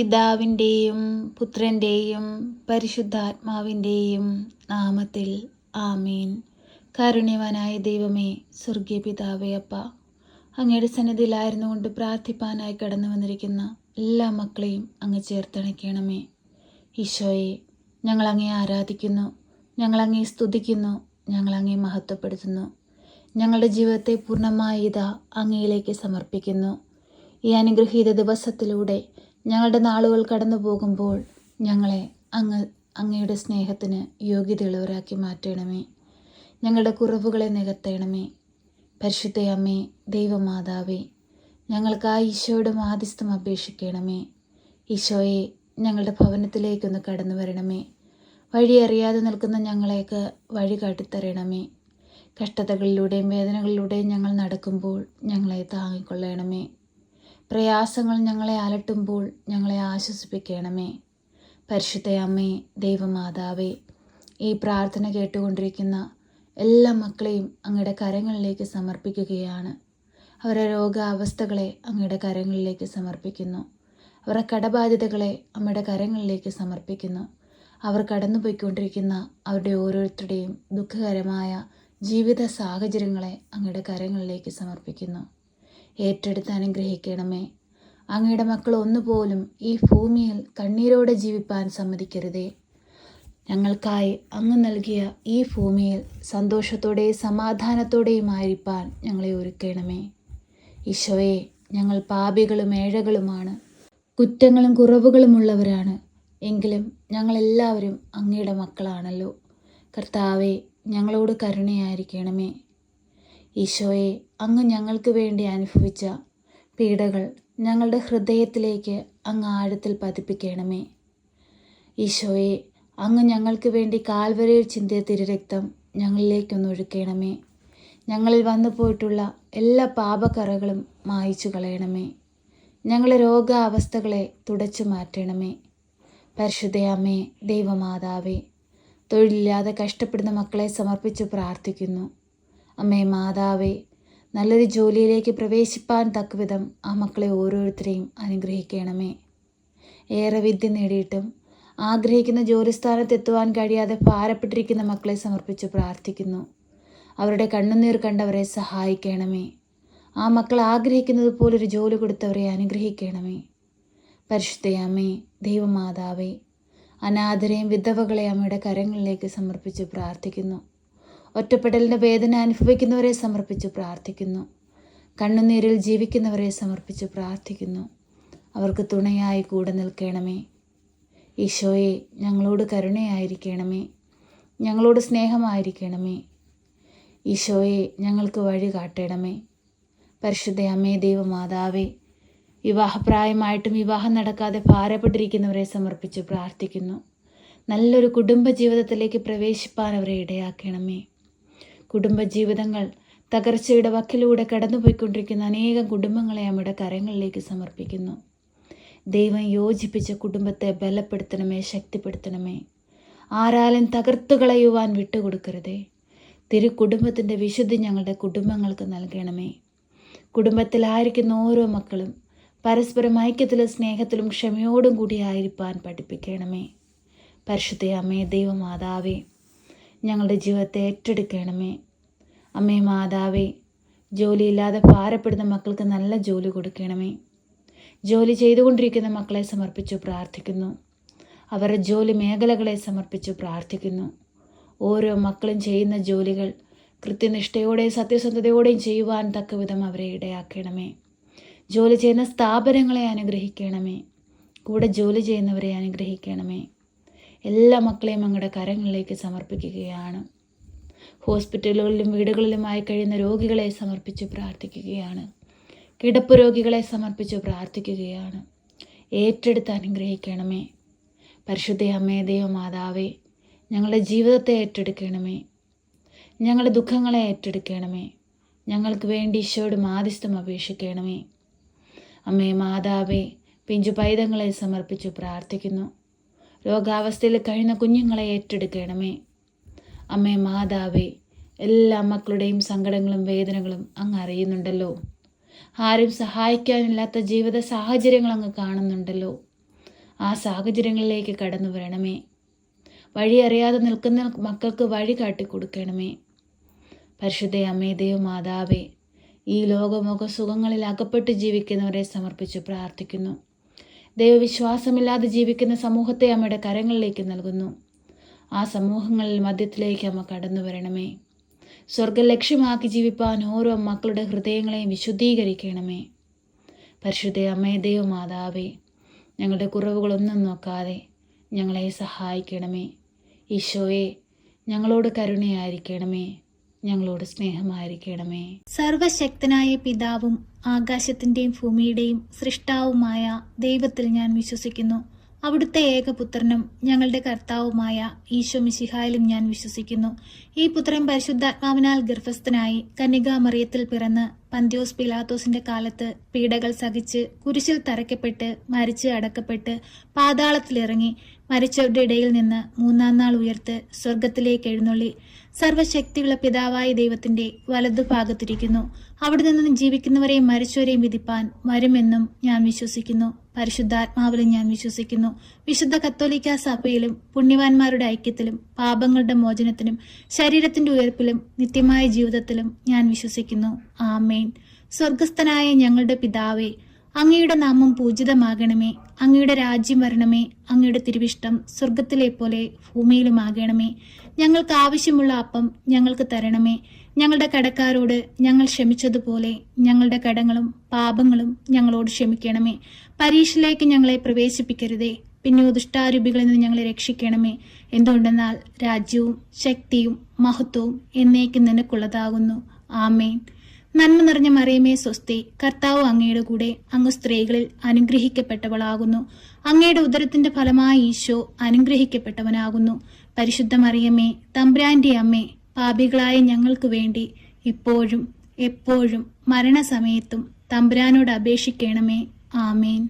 പിതാവിൻ്റെയും പുത്രൻ്റെയും പരിശുദ്ധാത്മാവിൻ്റെയും നാമത്തിൽ ആമീൻ. കാരുണ്യവാനായ ദൈവമേ, സ്വർഗീയ പിതാവേ, അപ്പ, അങ്ങയുടെ സന്നിധിയിലായിരുന്നു കൊണ്ട് പ്രാർത്ഥിപ്പാനായി കടന്നു വന്നിരിക്കുന്ന എല്ലാ മക്കളെയും അങ്ങ് ചേർത്തണയ്ക്കണമേ. ഈശോയെ, ഞങ്ങളങ്ങേ ആരാധിക്കുന്നു, ഞങ്ങളങ്ങേ സ്തുതിക്കുന്നു, ഞങ്ങളങ്ങേ മഹത്വപ്പെടുത്തുന്നു. ഞങ്ങളുടെ ജീവിതത്തെ പൂർണ്ണമായി ഇതാ അങ്ങയിലേക്ക് സമർപ്പിക്കുന്നു. ഈ അനുഗ്രഹീത ദിവസത്തിലൂടെ ഞങ്ങളുടെ നാളുകൾ കടന്നു പോകുമ്പോൾ ഞങ്ങളെ അങ്ങയുടെ സ്നേഹത്തിന് യോഗ്യതയുള്ളവരാക്കി മാറ്റണമേ. ഞങ്ങളുടെ കുറവുകളെ നികത്തണമേ. പരിശുദ്ധ അമ്മേ, ദൈവമാതാവേ, ഞങ്ങൾക്കായി ഈശോയുടെ മാധ്യസ്ഥം അപേക്ഷിക്കണമേ. ഈശോയെ, ഞങ്ങളുടെ ഭവനത്തിലേക്കൊന്ന് കടന്നു വരണമേ. വഴി അറിയാതെ നിൽക്കുന്ന ഞങ്ങളേക്ക് വഴി കാട്ടിത്തരണമേ. കഷ്ടതകളിലൂടെയും വേദനകളിലൂടെയും ഞങ്ങൾ നടക്കുമ്പോൾ ഞങ്ങളെ താങ്ങിക്കൊള്ളണമേ. പ്രയാസങ്ങൾ ഞങ്ങളെ അലട്ടുമ്പോൾ ഞങ്ങളെ ആശ്വസിപ്പിക്കണമേ. പരിശുദ്ധ അമ്മേ, ദൈവമാതാവേ, ഈ പ്രാർത്ഥന കേട്ടുകൊണ്ടിരിക്കുന്ന എല്ലാ മക്കളെയും അങ്ങയുടെ കരങ്ങളിലേക്ക് സമർപ്പിക്കുകയാണ്. അവരുടെ രോഗാവസ്ഥകളെ അങ്ങയുടെ കരങ്ങളിലേക്ക് സമർപ്പിക്കുന്നു. അവരുടെ കടബാധ്യതകളെ അമ്മയുടെ കരങ്ങളിലേക്ക് സമർപ്പിക്കുന്നു. അവർ കടന്നുപോയിക്കൊണ്ടിരിക്കുന്ന അവരുടെ ഓരോരുത്തരുടെയും ദുഃഖകരമായ ജീവിത സാഹചര്യങ്ങളെ അങ്ങയുടെ കരങ്ങളിലേക്ക് സമർപ്പിക്കുന്നു. ഏറ്റെടുത്ത് അനുഗ്രഹിക്കണമേ. അങ്ങയുടെ മക്കൾ ഒന്നുപോലും ഈ ഭൂമിയിൽ കണ്ണീരോടെ ജീവിപ്പാൻ സമ്മതിക്കരുതേ. ഞങ്ങൾക്കായി അങ്ങ് നൽകിയ ഈ ഭൂമിയിൽ സന്തോഷത്തോടെയും സമാധാനത്തോടെയുമായിരിക്കാൻ ഞങ്ങളെ ഒരുക്കണമേ. ഈശോയെ, ഞങ്ങൾ പാപികളും ഏഴകളുമാണ്, കുറ്റങ്ങളും കുറവുകളുമുള്ളവരാണ്. എങ്കിലും ഞങ്ങളെല്ലാവരും അങ്ങയുടെ മക്കളാണല്ലോ. കർത്താവെ, ഞങ്ങളോട് കരുണയായിരിക്കണമേ. ഈശോയെ, അങ്ങ് ഞങ്ങൾക്ക് വേണ്ടി അനുഭവിച്ച പീഡകൾ ഞങ്ങളുടെ ഹൃദയത്തിലേക്ക് അങ്ങ് ആഴത്തിൽ പതിപ്പിക്കണമേ. ഈശോയെ, അങ്ങ് ഞങ്ങൾക്ക് വേണ്ടി കാൽവരിയിൽ ചിന്തിയ തിരുരക്തം ഞങ്ങളിലേക്കൊന്ന് ഒഴുക്കണമേ. ഞങ്ങളിൽ വന്നു പോയിട്ടുള്ള എല്ലാ പാപക്കറകളും മായിച്ചു കളയണമേ. ഞങ്ങളുടെ രോഗാവസ്ഥകളെ തുടച്ചു മാറ്റണമേ. പരിശുദ്ധ അമ്മേ, ദൈവമാതാവേ, തൊഴിലില്ലാതെ കഷ്ടപ്പെടുന്ന മക്കളെ സമർപ്പിച്ച് പ്രാർത്ഥിക്കുന്നു. അമ്മേ മാതാവേ, നല്ലൊരു ജോലിയിലേക്ക് പ്രവേശിപ്പാൻ തക്കവിധം ആ മക്കളെ ഓരോരുത്തരെയും അനുഗ്രഹിക്കണമേ. ഏറെ വിദ്യ നേടിയിട്ടും ആഗ്രഹിക്കുന്ന ജോലിസ്ഥാനത്തെത്തുവാൻ കഴിയാതെ ഭാരപ്പെട്ടിരിക്കുന്ന മക്കളെ സമർപ്പിച്ച് പ്രാർത്ഥിക്കുന്നു. അവരുടെ കണ്ണുനീർ കണ്ടവരെ സഹായിക്കണമേ. ആ മക്കൾ ആഗ്രഹിക്കുന്നത് പോലൊരു ജോലി കൊടുത്തവരെ അനുഗ്രഹിക്കണമേ. പരിശുദ്ധ അമ്മേ, ദൈവമാതാവേ, അനാഥരെയും വിധവകളെ അമ്മയുടെ കരങ്ങളിലേക്ക് സമർപ്പിച്ച് പ്രാർത്ഥിക്കുന്നു. ഒറ്റപ്പെടലിൻ്റെ വേദന അനുഭവിക്കുന്നവരെ സമർപ്പിച്ച് പ്രാർത്ഥിക്കുന്നു. കണ്ണുനീരിൽ ജീവിക്കുന്നവരെ സമർപ്പിച്ച് പ്രാർത്ഥിക്കുന്നു. അവർക്ക് തുണയായി കൂടെ നിൽക്കണമേ. ഈശോയെ, ഞങ്ങളോട് കരുണയായിരിക്കണമേ. ഞങ്ങളോട് സ്നേഹമായിരിക്കണമേ. ഈശോയെ, ഞങ്ങൾക്ക് വഴി കാട്ടണമേ. പരിശുദ്ധ അമ്മേ, ദൈവമാതാവേ, വിവാഹപ്രായമായിട്ടും വിവാഹം നടക്കാതെ ഭാരപ്പെട്ടിരിക്കുന്നവരെ സമർപ്പിച്ച് പ്രാർത്ഥിക്കുന്നു. നല്ലൊരു കുടുംബജീവിതത്തിലേക്ക് പ്രവേശിപ്പാൻ അവരെ ഇടയാക്കണമേ. കുടുംബജീവിതങ്ങൾ തകർച്ചയുടെ വക്കിലൂടെ കടന്നുപോയിക്കൊണ്ടിരിക്കുന്ന അനേകം കുടുംബങ്ങളെ അമ്മയുടെ കരങ്ങളിലേക്ക് സമർപ്പിക്കുന്നു. ദൈവം യോജിപ്പിച്ച കുടുംബത്തെ ബലപ്പെടുത്തണമേ, ശക്തിപ്പെടുത്തണമേ. ആരാലും തകർത്തു കളയുവാൻ വിട്ടുകൊടുക്കരുതേ. കുടുംബത്തിൻ്റെ വിശുദ്ധി ഞങ്ങളുടെ കുടുംബങ്ങൾക്ക് നൽകണമേ. കുടുംബത്തിലായിരിക്കുന്ന ഓരോ മക്കളും പരസ്പരം ഐക്യത്തിലും സ്നേഹത്തിലും ക്ഷമയോടും കൂടി ആയിരിക്കാൻ പഠിപ്പിക്കണമേ. പരിശുദ്ധ അമ്മേ, ദൈവമാതാവേ, ഞങ്ങളുടെ ജീവിതത്തെ ഏറ്റെടുക്കണമേ. അമ്മേ മാതാവേ, ജോലിയില്ലാതെ ഭാരപ്പെടുന്ന മക്കൾക്ക് നല്ല ജോലി കൊടുക്കണമേ. ജോലി ചെയ്തുകൊണ്ടിരിക്കുന്ന മക്കളെ സമർപ്പിച്ചു പ്രാർത്ഥിക്കുന്നു. അവരുടെ ജോലി മേഖലകളെ സമർപ്പിച്ചു പ്രാർത്ഥിക്കുന്നു. ഓരോ മക്കളും ചെയ്യുന്ന ജോലികൾ കൃത്യനിഷ്ഠയോടെയും സത്യസന്ധതയോടെയും ചെയ്യുവാൻ തക്കവിധം അവരെ ഇടയാക്കണമേ. ജോലി ചെയ്യുന്ന സ്ഥാപനങ്ങളെ അനുഗ്രഹിക്കണമേ. കൂടെ ജോലി ചെയ്യുന്നവരെ അനുഗ്രഹിക്കണമേ. എല്ലാ മക്കളെയും അങ്ങയുടെ കരങ്ങളിലേക്ക് സമർപ്പിക്കുകയാണ്. ഹോസ്പിറ്റലുകളിലും വീടുകളിലുമായി കഴിയുന്ന രോഗികളെ സമർപ്പിച്ച് പ്രാർത്ഥിക്കുകയാണ്. കിടപ്പ് രോഗികളെ സമർപ്പിച്ച് പ്രാർത്ഥിക്കുകയാണ്. ഏറ്റെടുത്ത് അനുഗ്രഹിക്കണമേ. പരിശുദ്ധ അമ്മേ, ദൈവമാതാവേ, ഞങ്ങളുടെ ജീവിതത്തെ ഏറ്റെടുക്കണമേ. ഞങ്ങളുടെ ദുഃഖങ്ങളെ ഏറ്റെടുക്കണമേ. ഞങ്ങൾക്ക് വേണ്ടി ഈശോയോട് മാധ്യസ്ഥം അപേക്ഷിക്കണമേ. അമ്മേ മാതാവേ, പിഞ്ചു പൈതങ്ങളെ സമർപ്പിച്ചു പ്രാർത്ഥിക്കുന്നു. രോഗാവസ്ഥയിൽ കഴിയുന്ന കുഞ്ഞുങ്ങളെ ഏറ്റെടുക്കണമേ. അമ്മേ മാതാവേ, എല്ലാ മക്കളുടെയും സങ്കടങ്ങളും വേദനകളും അങ്ങ് അറിയുന്നുണ്ടല്ലോ. ആരും സഹായിക്കാനില്ലാത്ത ജീവിത സാഹചര്യങ്ങൾ അങ്ങ് കാണുന്നുണ്ടല്ലോ. ആ സാഹചര്യങ്ങളിലേക്ക് കടന്നു വരണമേ. വഴി അറിയാതെ നിൽക്കുന്ന മക്കൾക്ക് വഴി കാട്ടിക്കൊടുക്കണമേ. പരിശുദ്ധ അമ്മേ, ദൈവമാതാവേ, ഈ ലോകമോഹ സുഖങ്ങളിൽ അകപ്പെട്ട് ജീവിക്കുന്നവരെ സമർപ്പിച്ച് പ്രാർത്ഥിക്കുന്നു. ദൈവവിശ്വാസമില്ലാതെ ജീവിക്കുന്ന സമൂഹത്തെ അമ്മയുടെ കരങ്ങളിലേക്ക് നൽകുന്നു. ആ സമൂഹങ്ങളിൽ മധ്യത്തിലേക്ക് അമ്മ കടന്നു വരണമേ. സ്വർഗം ലക്ഷ്യമാക്കി ജീവിപ്പാൻ ഓരോ മക്കളുടെ ഹൃദയങ്ങളെയും വിശുദ്ധീകരിക്കണമേ. പരിശുദ്ധ അമ്മേ, ദൈവമാതാവേ, ഞങ്ങളുടെ കുറവുകളൊന്നും നോക്കാതെ ഞങ്ങളെ സഹായിക്കണമേ. ഈശോയെ, ഞങ്ങളോട് കരുണയായിരിക്കണമേ, ഞങ്ങളോട് സ്നേഹമായിരിക്കണമേ. സർവശക്തനായ പിതാവും ആകാശത്തിൻ്റെയും ഭൂമിയുടെയും സൃഷ്ടാവുമായ ദൈവത്തിൽ ഞാൻ വിശ്വസിക്കുന്നു. അവിടുത്തെ ഏകപുത്രനും ഞങ്ങളുടെ കർത്താവുമായ ഈശോ മിശിഹായിലും ഞാൻ വിശ്വസിക്കുന്നു. ഈ പുത്രൻ പരിശുദ്ധാത്മാവിനാൽ ഗർഭസ്ഥനായി കന്യകാമറിയത്തിൽ പിറന്ന് പന്തിയോസ് പിലാത്തോസിന്റെ കാലത്ത് പീഡകൾ സഹിച്ച് കുരിശിൽ തറയ്ക്കപ്പെട്ട് മരിച്ച് അടക്കപ്പെട്ട് പാതാളത്തിലിറങ്ങി മരിച്ചവരുടെ ഇടയിൽ നിന്ന് മൂന്നാം നാൾ ഉയർത്ത് സ്വർഗത്തിലേക്ക് എഴുന്നള്ളി സർവശക്തിയുള്ള പിതാവായ ദൈവത്തിന്റെ വലതുഭാഗത്തിരിക്കുന്നു. അവിടെ നിന്ന് ജീവിക്കുന്നവരെയും മരിച്ചവരെയും വിധിപ്പാൻ വരുമെന്നും ഞാൻ വിശ്വസിക്കുന്നു. പരിശുദ്ധാത്മാവിലും ഞാൻ വിശ്വസിക്കുന്നു. വിശുദ്ധ കത്തോലിക്ക സഭയിലും പുണ്യവാന്മാരുടെ ഐക്യത്തിലും പാപങ്ങളുടെ മോചനത്തിനും ശരീരത്തിന്റെ ഉയർപ്പിലും നിത്യമായ ജീവിതത്തിലും ഞാൻ വിശ്വസിക്കുന്നു. ആമേൻ. സ്വർഗസ്ഥനായ ഞങ്ങളുടെ പിതാവേ, അങ്ങയുടെ നാമം പൂജിതമാകണമേ. അങ്ങയുടെ രാജ്യം വരണമേ. അങ്ങയുടെ തിരുവിഷ്ടം സ്വർഗത്തിലെ പോലെ ഭൂമിയിലുമാകണമേ. ഞങ്ങൾക്ക് ആവശ്യമുള്ള അപ്പം ഞങ്ങൾക്ക് തരണമേ. ഞങ്ങളുടെ കടക്കാരോട് ഞങ്ങൾ ക്ഷമിച്ചതുപോലെ ഞങ്ങളുടെ കടങ്ങളും പാപങ്ങളും ഞങ്ങളോട് ക്ഷമിക്കണമേ. പരീക്ഷയിലേക്ക് ഞങ്ങളെ പ്രവേശിപ്പിക്കരുതേ, പിന്നെ ദുഷ്ടാരൂപികളിൽ നിന്ന് ഞങ്ങളെ രക്ഷിക്കണമേ. എന്തുകൊണ്ടെന്നാൽ രാജ്യവും ശക്തിയും മഹത്വവും എന്നേക്കും നിനക്കുള്ളതാകുന്നു. ആമേൻ. നന്മ നിറഞ്ഞ മറിയമേ, സ്വസ്തി, കർത്താവ് അങ്ങയുടെ കൂടെ, അങ്ങ് സ്ത്രീകളിൽ അനുഗ്രഹിക്കപ്പെട്ടവളാകുന്നു. അങ്ങയുടെ ഉദരത്തിന്റെ ഫലമായ ഈശോ അനുഗ്രഹിക്കപ്പെട്ടവനാകുന്നു. പരിശുദ്ധ മറിയമേ, തമ്പുരാന്റെ അമ്മേ, പാപികളായ ഞങ്ങൾക്ക് വേണ്ടി ഇപ്പോഴും എപ്പോഴും മരണസമയത്തും തമ്പുരാനോട് അപേക്ഷിക്കണമേ. ആമേൻ.